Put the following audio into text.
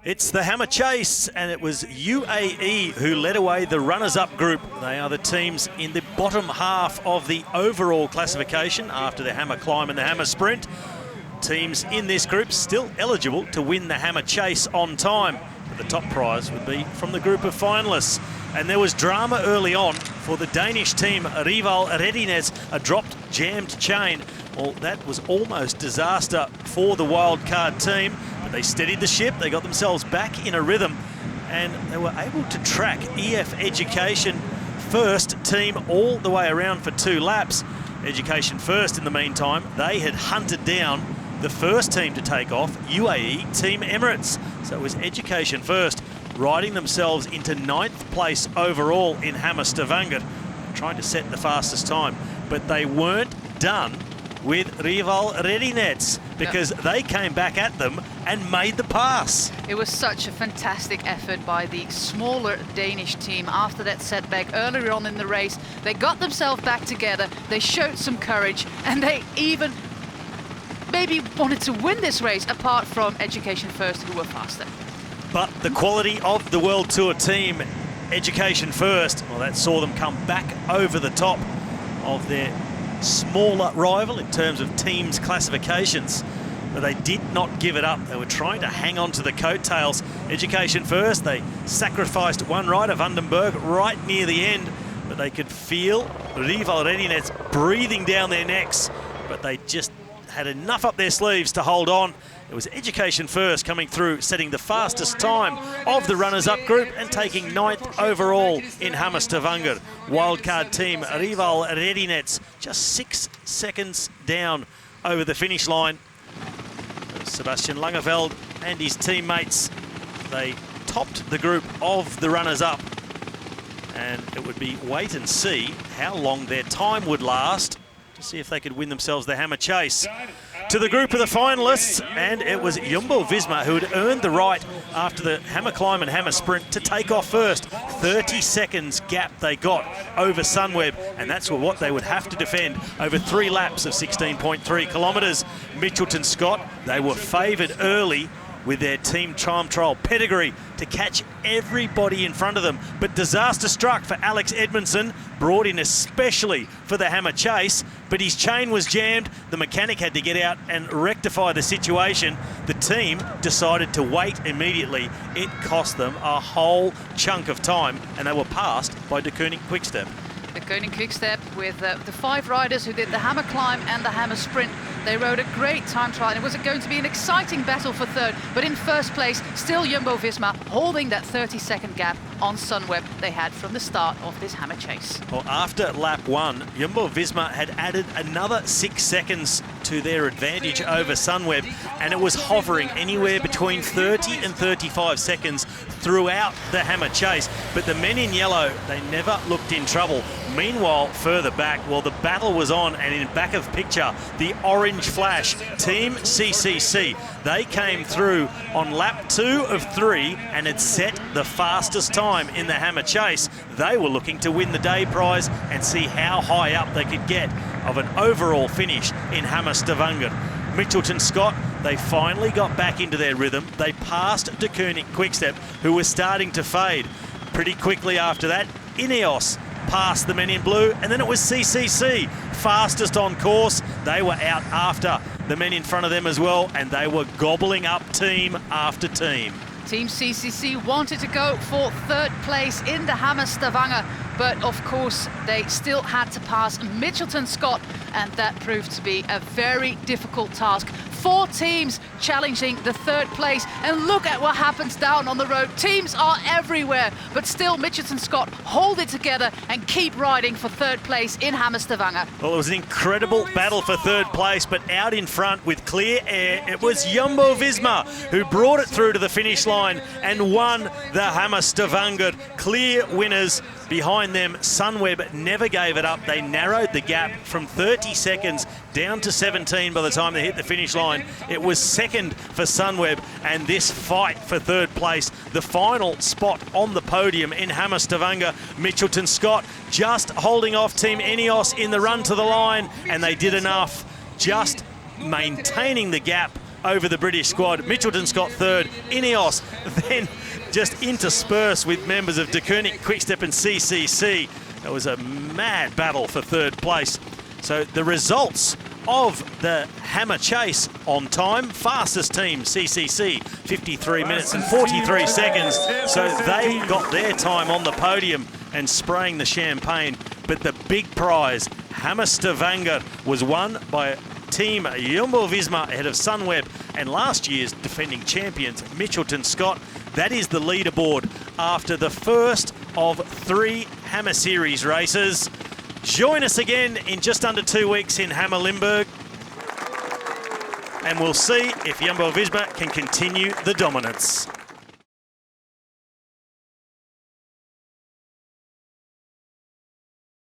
It's the Hammer Chase, and it was UAE who led away the runners-up group. They are the teams in the bottom half of the overall classification after the Hammer Climb and the Hammer Sprint. Teams in this group still eligible to win the Hammer Chase on time, but the top prize would be from the group of finalists. And there was drama early on for the Danish team, Rival Readiness, a dropped jammed chain. Well, that was almost disaster for the wildcard team, but they steadied the ship, they got themselves back in a rhythm, and they were able to track EF Education First team all the way around for 2 laps. Education First, in the meantime, they had hunted down the first team to take off, UAE Team Emirates. So it was Education First riding themselves into 9th place overall in Hammer Stavanger, trying to set the fastest time. But they weren't done with Rival Readiness, because they came back at them and made the pass. It was such a fantastic effort by the smaller Danish team after that setback earlier on in the race. They got themselves back together, they showed some courage, and they even maybe wanted to win this race, apart from Education First, who were faster. But the quality of the World Tour team, Education First, well, that saw them come back over the top of their smaller rival in terms of teams' classifications. But they did not give it up. They were trying to hang on to the coattails. Education First, they sacrificed one rider, Vandenberg, right near the end, but they could feel Rival Readiness breathing down their necks, but they just had enough up their sleeves to hold on. It was Education First coming through, setting the fastest time of the runners-up group and taking 9th overall in Hammer Stavanger. Wildcard team Rival Readiness just 6 seconds down over the finish line. Sebastian Langeveld and his teammates, they topped the group of the runners-up, and it would be wait and see how long their time would last to see if they could win themselves the Hammer Chase. To the group of the finalists, and it was Jumbo-Visma who had earned the right after the Hammer Climb and Hammer Sprint to take off first. 30 seconds gap they got over Sunweb, and that's what they would have to defend over 3 laps of 16.3 kilometres. Mitchelton Scott, they were favoured early with their team time trial pedigree to catch everybody in front of them. But disaster struck for Alex Edmondson, brought in especially for the Hammer Chase, but his chain was jammed. The mechanic had to get out and rectify the situation. The team decided to wait immediately. It cost them a whole chunk of time, and they were passed by De Koning Quickstep. De Koning Quickstep with the 5 riders who did the Hammer Climb and the Hammer Sprint. They rode a great time trial, and it was going to be an exciting battle for 3rd, but in 1st place, still Jumbo-Visma holding that 30-second gap on Sunweb they had from the start of this Hammer Chase. Well, after lap 1, Jumbo-Visma had added another 6 seconds to their advantage over Sunweb, and it was hovering anywhere between 30 and 35 seconds throughout the Hammer Chase. But the men in yellow, they never looked in trouble. Meanwhile, further back, well, the battle was on, and in back of picture, the orange flash, Team CCC. They came through on lap 2 of 3 and had set the fastest time in the Hammer Chase. They were looking to win the day prize and see how high up they could get of an overall finish in Hammer Stavanger. Mitchelton Scott, they finally got back into their rhythm. They passed De Koning Quickstep, who was starting to fade. Pretty quickly after that, Ineos passed the men in blue, and then it was CCC, fastest on course. They were out after the men in front of them as well, and they were gobbling up team after team. Team CCC wanted to go for 3rd place in the Hammer Stavanger, but of course they still had to pass Mitchelton Scott, and that proved to be a very difficult task. 4 teams challenging the 3rd place, and look at what happens down on the road. Teams are everywhere, but still Mitchelton Scott hold it together and keep riding for 3rd place in Hammer Stavanger. Well, it was an incredible battle for 3rd place, but out in front with clear air, it was Jumbo-Visma who brought it through to the finish line and won the Hammer Stavanger. Clear winners. Behind them, Sunweb never gave it up. They narrowed the gap from 30 seconds down to 17 by the time they hit the finish line. It was 2nd for Sunweb, and this fight for 3rd place, the final spot on the podium in Hammer Stavanger. Mitchelton Scott just holding off Team Ineos in the run to the line, and they did enough, just maintaining the gap over the British squad. Mitchelton Scott third, Ineos then just interspersed with members of De Koenig, Quickstep and CCC. It was a mad battle for third place. So the results of the Hammer Chase on time, fastest team CCC, 53 minutes and 43 seconds. So they got their time on the podium and spraying the champagne. But the big prize, Hammer Stavanger, was won by team Jumbo-Visma ahead of Sunweb and last year's defending champions Mitchelton Scott. That is the leaderboard after the first of 3 Hammer Series races. Join us again in just under 2 weeks in Hammer Limburg, and we'll see if Jumbo-Visma can continue the dominance.